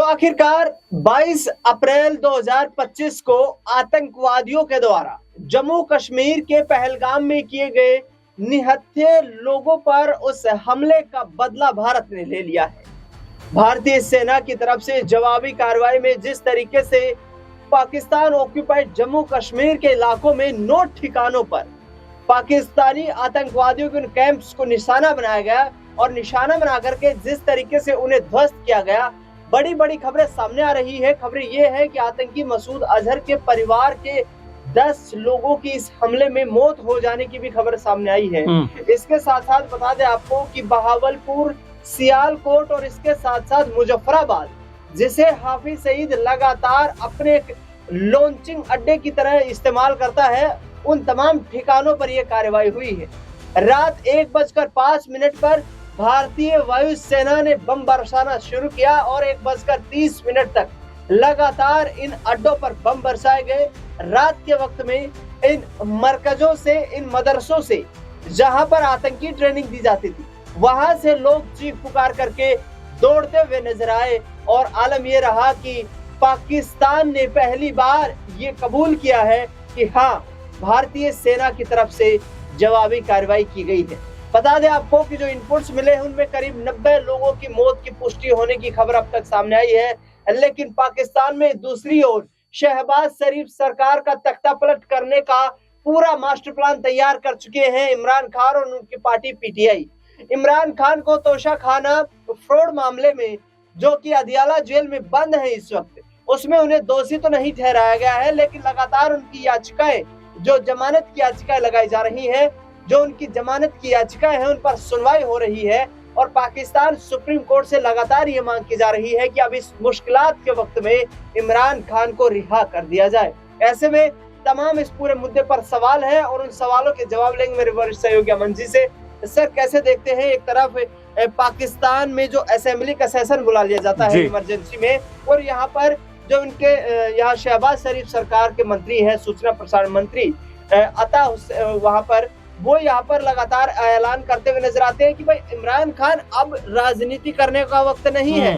तो आखिरकार 22 अप्रैल 2025 को आतंकवादियों के द्वारा जम्मू कश्मीर के पहलगाम में किए गए निहत्थे लोगों पर उस हमले का बदला भारत ने ले लिया है। भारतीय सेना की तरफ से जवाबी कार्रवाई में जिस तरीके से पाकिस्तान ऑक्यूपाइड जम्मू कश्मीर के इलाकों में 9 ठिकानों पर पाकिस्तानी आतंकवादियों के कैंप्स को निशाना बनाया गया और निशाना बना करके जिस तरीके से उन्हें ध्वस्त किया गया, बड़ी बड़ी खबरें सामने आ रही है। खबरें ये है कि आतंकी मसूद अजहर के परिवार के 10 लोगों की इस हमले में मौत हो जाने की भी खबर सामने आई है। इसके साथ साथ बता दें आपको कि बहावलपुर, सियालकोट और इसके साथ साथ मुजफ्फराबाद, जिसे हाफिज सईद लगातार अपने लॉन्चिंग अड्डे की तरह इस्तेमाल करता है, उन तमाम ठिकानों पर यह कार्रवाई हुई है। रात 1:05 पर भारतीय वायुसेना ने बम बरसाना शुरू किया और 1:30 तक लगातार इन अड्डों पर बम बरसाए गए। रात के वक्त में इन मरकजों से, इन मदरसों से जहां पर आतंकी ट्रेनिंग दी जाती थी, वहां से लोग चीख पुकार करके दौड़ते हुए नजर आए और आलम यह रहा कि पाकिस्तान ने पहली बार ये कबूल किया है कि हाँ, भारतीय सेना की तरफ से जवाबी कार्रवाई की गई है। बता दें आपको कि जो इनपुट्स मिले हैं उनमें करीब 90 लोगों की मौत की पुष्टि होने की खबर अब तक सामने आई है, लेकिन पाकिस्तान में दूसरी ओर शहबाज शरीफ सरकार का तख्ता पलट करने का पूरा मास्टर प्लान तैयार कर चुके हैं इमरान खान और उनकी पार्टी पीटीआई। इमरान खान को तोशाखाना फ्रॉड मामले में, जो कि अदियाला जेल में बंद है इस वक्त, उसमें उन्हें दोषी तो नहीं ठहराया गया है, लेकिन लगातार उनकी याचिकाएं, जो जमानत की याचिकाएं लगाई जा रही हैं, जो उनकी जमानत की याचिकाएं हैं, उन पर सुनवाई हो रही है और पाकिस्तान सुप्रीम कोर्ट से लगातार ये मांग की जा रही है कि अब इस मुश्किलात के वक्त में इमरान खान को रिहा कर दिया जाए। ऐसे में तमाम इस पूरे मुद्दे पर सवाल है और उन सवालों के जवाब लेंगे मेरे वरिष्ठ सहयोगी अमन जी से। सर, कैसे देखते हैं, एक तरफ पाकिस्तान में जो असेंबली का सेशन बुला लिया जाता है इमरजेंसी में, और यहाँ पर जो उनके यहाँ शहबाज शरीफ सरकार के मंत्री हैं, सूचना प्रसारण मंत्री अता वहां पर, वो यहाँ पर लगातार ऐलान करते हुए नजर आते हैं कि भाई इमरान खान, अब राजनीति करने का वक्त नहीं है,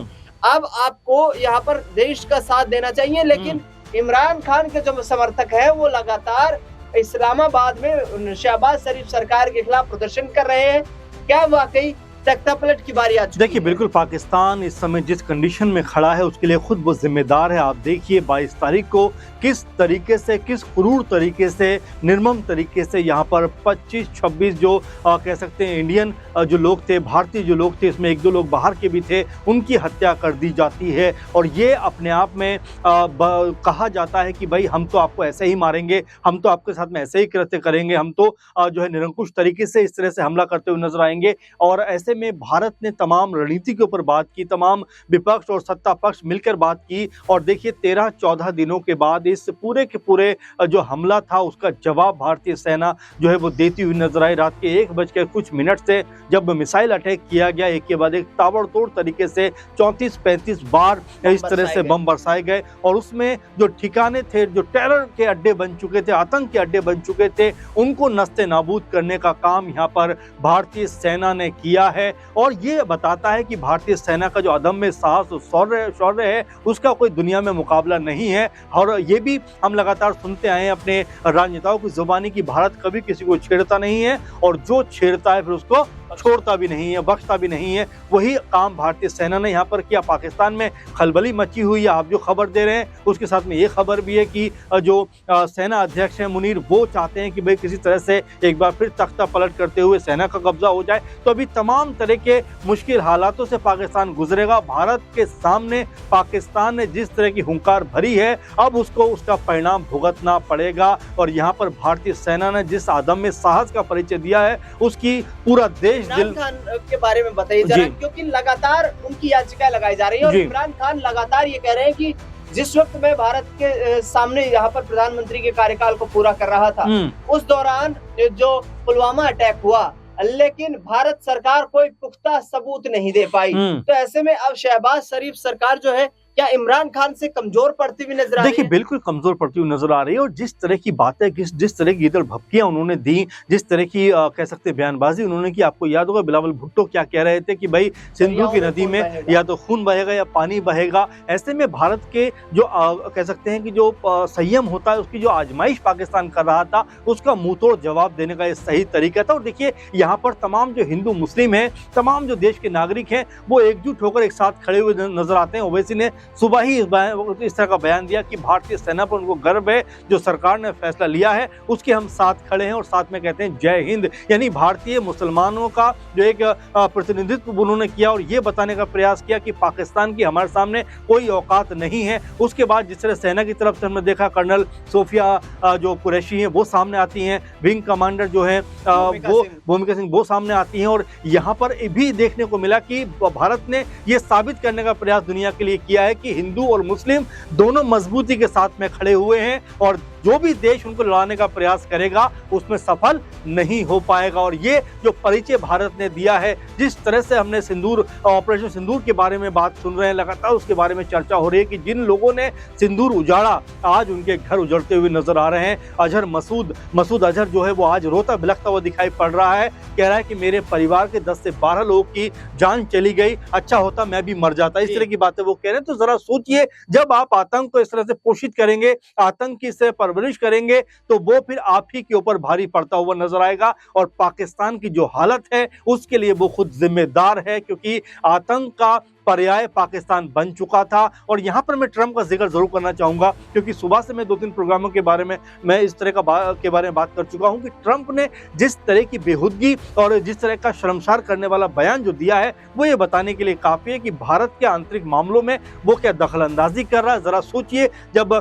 अब आपको यहाँ पर देश का साथ देना चाहिए। लेकिन इमरान खान के जो समर्थक है वो लगातार इस्लामाबाद में शहबाज शरीफ सरकार के खिलाफ प्रदर्शन कर रहे हैं। क्या वाकई तख्ता पलट की बारी आ चुकी है? देखिए, बिल्कुल पाकिस्तान इस समय जिस कंडीशन में खड़ा है उसके लिए खुद वो जिम्मेदार है। आप देखिए 22 तारीख को किस तरीके से, किस क्रूर तरीके से, निर्मम तरीके से यहाँ पर 25-26 जो कह सकते हैं इंडियन जो लोग थे, भारतीय जो लोग थे, इसमें 1-2 लोग बाहर के भी थे, उनकी हत्या कर दी जाती है। और ये अपने आप में कहा जाता है कि भाई हम तो आपको ऐसे ही मारेंगे, हम तो आपके साथ में ऐसे ही कृत्य करेंगे, हम तो जो है निरंकुश तरीके से इस तरह से हमला करते हुए नजर आएंगे। और ऐसे में भारत ने तमाम रणनीति के ऊपर बात की, तमाम विपक्ष और सत्ता पक्ष मिलकर बात की, और देखिए 13-14 दिनों के बाद इस पूरे के पूरे जो हमला था उसका जवाब भारतीय सेना जो है वो देती हुई नजर आई। रात के 1:कुछ से जब मिसाइल अटैक किया गया, एक के बाद एक ताबड़तोड़ तरीके से 34-35 बार इस तरह से बम बरसाए गए, और उसमें जो ठिकाने थे, जो टेरर के अड्डे बन चुके थे, आतंक के अड्डे बन चुके थे, उनको नस्ते नाबूद करने का काम यहाँ पर भारतीय सेना ने किया है। और ये बताता है कि भारतीय सेना का जो अदम्य साहस और शौर्य है उसका कोई दुनिया में मुकाबला नहीं है। और ये भी हम लगातार सुनते आए हैं अपने राजनेताओं की जुबानी कि भारत कभी किसी को छेड़ता नहीं है, और जो छेड़ता है फिर उसको छोड़ता भी नहीं है, बख्शता भी नहीं है। वही काम भारतीय सेना ने यहाँ पर किया। पाकिस्तान में खलबली मची हुई है, आप जो खबर दे रहे हैं उसके साथ में ये खबर भी है कि जो सेना अध्यक्ष हैं मुनीर, वो चाहते हैं कि भाई किसी तरह से एक बार फिर तख्ता पलट करते हुए सेना का कब्जा हो जाए। तो अभी तमाम तरह के मुश्किल हालातों से पाकिस्तान गुजरेगा। भारत के सामने पाकिस्तान ने जिस तरह की हुंकार भरी है, अब उसको उसका परिणाम भुगतना पड़ेगा। और यहाँ पर भारतीय सेना ने जिस अदम्य साहस का परिचय दिया है उसकी पूरा देश इमरान खान के बारे में बताइए जरा, क्योंकि लगातार उनकी याचिकाएं लगाई जा रही है और इमरान खान लगातार ये कह रहे हैं कि जिस वक्त मैं भारत के सामने यहाँ पर प्रधानमंत्री के कार्यकाल को पूरा कर रहा था, उस दौरान जो पुलवामा अटैक हुआ, लेकिन भारत सरकार कोई पुख्ता सबूत नहीं दे पाई। तो ऐसे में अब शहबाज शरीफ सरकार जो है क्या इमरान खान से कमजोर पड़ती हुई नजर आ रही देखिए है? बिल्कुल कमजोर पड़ती हुई नजर आ रही है, और जिस तरह की बातें, जिस तरह की इधर भपकियां उन्होंने दी, जिस तरह की कह सकते हैं बयानबाजी उन्होंने की, आपको याद होगा बिलावल भुट्टो क्या कह रहे थे कि भाई सिंधु की नदी में या तो खून बहेगा या पानी बहेगा। ऐसे में भारत के जो कह सकते हैं कि जो संयम होता है, उसकी जो आजमाइश पाकिस्तान कर रहा था, उसका मुंह तोड़ जवाब देने का ये सही तरीका था। और देखिए यहाँ पर तमाम जो हिंदू मुस्लिम हैं, तमाम जो देश के नागरिक हैं, वो एकजुट होकर एक साथ खड़े हुए नजर आते हैं। ओवैसी ने सुबह ही इस तरह का बयान दिया कि भारतीय सेना पर उनको गर्व है, जो सरकार ने फैसला लिया है उसके हम साथ खड़े हैं, और साथ में कहते हैं जय हिंद। यानी भारतीय मुसलमानों का जो एक प्रतिनिधित्व उन्होंने किया और ये बताने का प्रयास किया कि पाकिस्तान की हमारे सामने कोई औकात नहीं है। उसके बाद जिस तरह सेना की तरफ से हमने देखा, कर्नल सोफिया जो कुरैशी हैं वो सामने आती हैं, विंग कमांडर जो है वो भूमिका सिंह वो सामने आती हैं, और यहाँ पर भी देखने को मिला कि भारत ने ये साबित करने का प्रयास दुनिया के लिए किया है कि हिंदू और मुस्लिम दोनों मजबूती के साथ में खड़े हुए हैं, और जो भी देश उनको लड़ाने का प्रयास करेगा उसमें सफल नहीं हो पाएगा। और ये जो परिचय भारत ने दिया है, जिस तरह से हमने सिंदूर, ऑपरेशन सिंदूर के बारे में बात सुन रहे हैं, लगातार उसके बारे में चर्चा हो रही है कि जिन लोगों ने सिंदूर उजाड़ा आज उनके घर उजड़ते हुए नजर आ रहे हैं। अजहर मसूद अजहर जो है वो आज रोता बिलखता हुआ दिखाई पड़ रहा है, कह रहा है कि मेरे परिवार के 10 से 12 लोगों की जान चली गई, अच्छा होता मैं भी मर जाता। इस तरह की बातें वो कह रहे हैं। तो जरा सोचिए, जब आप आतंक को इस तरह से पोषित करेंगे, आतंक की से परवरिश करेंगे, तो वो फिर आप ही के ऊपर भारी पड़ता हुआ नजर आएगा। और पाकिस्तान की जो हालत है उसके लिए वो खुद जिम्मेदार है, क्योंकि आतंक का पर्याय पाकिस्तान बन चुका था। और यहां पर मैं ट्रंप का जिक्र जरूर करना चाहूंगा, क्योंकि सुबह से मैं 2-3 प्रोग्रामों के बारे में मैं इस तरह के बारे में बात कर चुका हूं कि ट्रंप ने जिस तरह की बेहुदगी और जिस तरह का शर्मसार करने वाला बयान जो दिया है, वो ये बताने के लिए काफी है कि भारत के आंतरिक मामलों में वो क्या दखल अंदाजी कर रहा है। जरा सोचिए, जब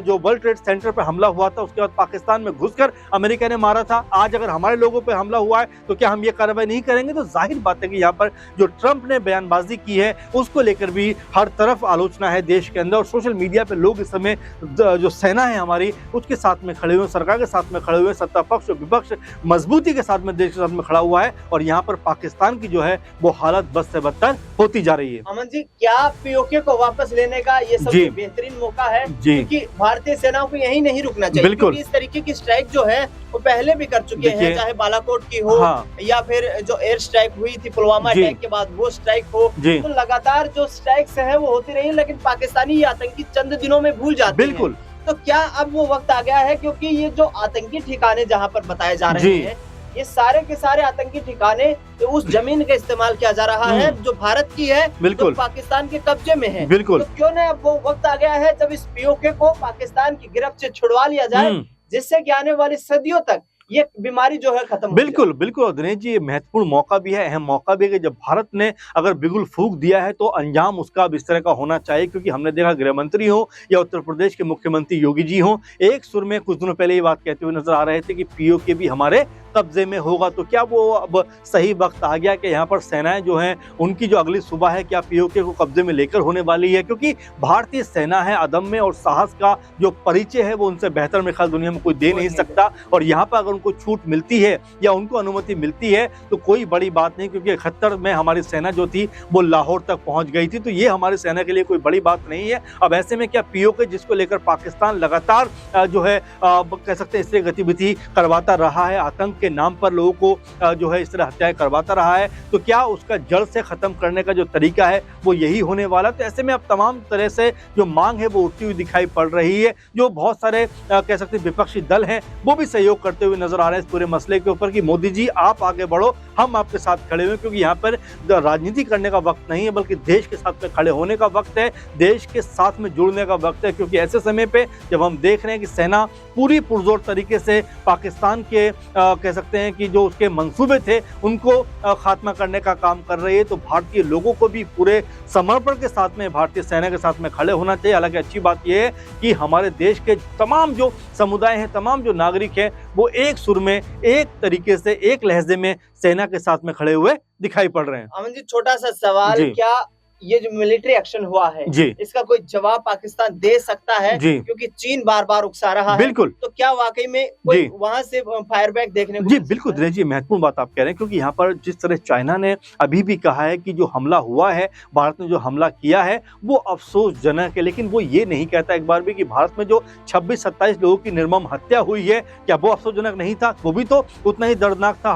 जो वर्ल्ड ट्रेड सेंटर पर हमला हुआ था, उसके बाद पाकिस्तान में घुसकर अमेरिका ने मारा था, आज अगर हमारे लोगों पर हमला हुआ है तो क्या हम ये कार्रवाई नहीं करेंगे? तो जाहिर बात है कि यहाँ पर जो ट्रंप ने बयानबाजी की है उसको लेकर भी हर तरफ आलोचना है देश के अंदर, और सोशल मीडिया पे लोग इस समय जो सेना है हमारी उसके साथ में खड़े हुए, सरकार के साथ में खड़े हुए, सत्ता पक्ष और विपक्ष मजबूती के साथ में देश के साथ में खड़ा हुआ है। और यहाँ पर पाकिस्तान की जो है वो हालत बद से बदतर होती जा रही है। अमन जी, क्या पीओके को वापस लेने का ये सबसे बेहतरीन मौका है? क्योंकि भारतीय सेनाओं को यहीं नहीं रुकना चाहिए, क्योंकि इस तरीके की स्ट्राइक जो है वो पहले भी कर चुके हैं, चाहे बालाकोट की हो या फिर जो एयर स्ट्राइक हुई थी पुलवामा अटैक के बाद वो स्ट्राइक हो, तो लगातार जो स्ट्राइक्स है वो होती रही, लेकिन पाकिस्तानी आतंकी चंद दिनों में भूल जाते हैं। तो क्या अब वो वक्त आ गया है, क्योंकि ये जो आतंकी ठिकाने जहाँ पर बताए जा रहे हैं, ये सारे के सारे आतंकी ठिकाने तो उस जमीन का इस्तेमाल किया जा रहा है जो भारत की है, तो पाकिस्तान के कब्जे में है। तो क्यों न अब वो वक्त आ गया है जब इस पीओके को पाकिस्तान की गिरफ्त से छुड़वा लिया जाए, जिससे कि आने वाली सदियों तक ये बीमारी जो है खत्म। बिल्कुल दिनेश जी, ये महत्वपूर्ण मौका भी है, अहम मौका भी है कि जब भारत ने अगर बिगुल फूंक दिया है तो अंजाम उसका अब इस तरह का होना चाहिए। क्योंकि हमने देखा गृह मंत्री हो या उत्तर प्रदेश के मुख्यमंत्री योगी जी हो, एक सुर में कुछ दिनों पहले ये बात कहते हुए नजर आ रहे थे कि पीओके भी हमारे कब्जे में होगा। तो क्या वो अब सही वक्त आ गया कि यहाँ पर सेनाएं जो हैं उनकी जो अगली सुबह है क्या पीओके को कब्जे में लेकर होने वाली है? क्योंकि भारतीय सेना है, अदम्य और साहस का जो परिचय है वो उनसे बेहतर मेरे ख्याल दुनिया में कोई दे नहीं सकता। और यहाँ पर अगर उनको छूट मिलती है या उनको अनुमति मिलती है तो कोई बड़ी बात नहीं, क्योंकि 71 में हमारी सेना जो थी वो लाहौर तक पहुंच गई थी, तो ये हमारी सेना के लिए कोई बड़ी बात नहीं है। अब ऐसे में क्या पीओके, जिसको लेकर पाकिस्तान लगातार जो है कह सकते हैं इस तरह गतिविधि करवाता रहा है, आतंक के नाम पर लोगों को जो है इस तरह हत्याएं करवाता रहा है, तो क्या उसका जड़ से खत्म करने का जो तरीका है वो यही होने वाला? तो ऐसे में अब तमाम तरह से जो मांग है वो उठती हुई दिखाई पड़ रही है। जो बहुत सारे कह सकते हैं विपक्षी दल हैं वो भी सहयोग करते हुए नजर आ रहे हैं इस पूरे मसले के ऊपर कि मोदी जी आप आगे बढ़ो, हम आपके साथ खड़े हुए, क्योंकि यहाँ पर राजनीति करने का वक्त नहीं है बल्कि देश के साथ में खड़े होने का वक्त है, देश के साथ में जुड़ने का वक्त है। क्योंकि ऐसे समय पे जब हम देख रहे हैं कि सेना पूरी पुरजोर तरीके से पाकिस्तान के कह सकते हैं कि जो उसके मंसूबे थे उनको खात्मा करने का काम कर रही है, तो भारतीय लोगों को भी पूरे समर्पण के साथ में भारतीय सेना के साथ में खड़े होना चाहिए। हालांकि अच्छी बात यह है कि हमारे देश के तमाम जो समुदाय हैं, तमाम जो नागरिक हैं, वो एक सुर में, एक तरीके से, एक लहजे में सेना के साथ में खड़े हुए दिखाई पड़ रहे हैं। अमन जी, छोटा सा सवाल, क्या ये जो मिलिट्री एक्शन हुआ है जी इसका कोई जवाब पाकिस्तान दे सकता है? जी क्योंकि चीन बार बार उकसा रहा है, बिल्कुल तो क्या वाकई में कोई वहां से फायर बैक देखने को जी बिल्कुल दिनेश जी, महत्वपूर्ण बात आप कह रहे हैं, क्योंकि यहाँ पर जिस तरह चाइना ने अभी भी कहा है कि जो हमला हुआ है, भारत ने जो हमला किया है वो अफसोसजनक है, लेकिन वो ये नहीं कहता एक बार भी कि भारत में जो 26-27 लोगों की निर्मम हत्या हुई है क्या वो अफसोसजनक नहीं था? वो भी तो उतना ही दर्दनाक था।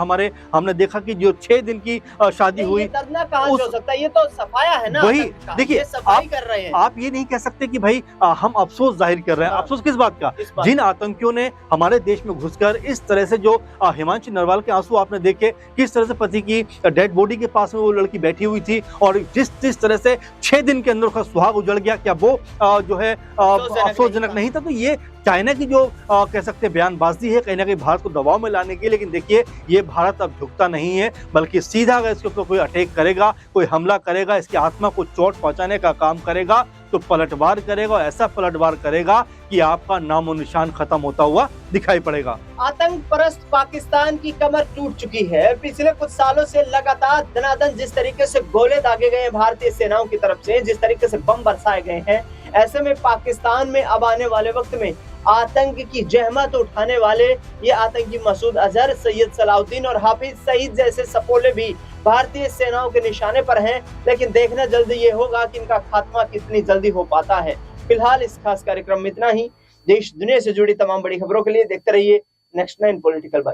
हमने देखा कि जो 6 दिन की शादी हुई, दर्दनाक कहाँ से हो सकता है? ये तो सफाया है ना, वही देखिए, सफाई कर रहे हैं। आप ये नहीं कह सकते कि भाई हम अफसोस जाहिर कर रहे हैं। अफसोस किस बात का? जिन आतंकियों ने हमारे देश में घुसकर इस तरह से, जो हिमांशु नरवाल के आंसू आपने देखे, किस तरह से पति की डेड बॉडी के पास में वो लड़की बैठी हुई थी और जिस तरह से 6 दिन के अंदर उसका सुहाग उजड़ गया, क्या वो जो है अफसोसजनक नहीं था? तो ये चाइना की जो कह सकते हैं बयानबाजी है कहीं ना कहीं भारत को दबाव में लाने की, लेकिन देखिए ये भारत अब झुकता नहीं है, बल्कि सीधा अगर इसके ऊपर कोई अटैक करेगा, कोई हमला करेगा, इसकी आत्मा को चोट पहुंचाने का काम करेगा तो पलटवार करेगा, और ऐसा पलटवार करेगा कि आपका नामो निशान खत्म होता हुआ दिखाई पड़ेगा। आतंक परस्त पाकिस्तान की कमर टूट चुकी है। पिछले कुछ सालों से लगातार धनाधन जिस तरीके से गोले दागे गए भारतीय सेनाओं की तरफ से, जिस तरीके से बम बरसाए गए हैं, ऐसे में पाकिस्तान में अब आने वाले वक्त में आतंक की जहमत उठाने वाले ये आतंकी मसूद अजहर, सैयद सलाउद्दीन और हाफिज सईद जैसे सपोले भी भारतीय सेनाओं के निशाने पर हैं। लेकिन देखना जल्दी ये होगा कि इनका खात्मा कितनी जल्दी हो पाता है। फिलहाल इस खास कार्यक्रम में इतना ही। देश दुनिया से जुड़ी तमाम बड़ी खबरों के लिए देखते रहिए नेक्स्ट 9 पॉलिटिकल बाइट।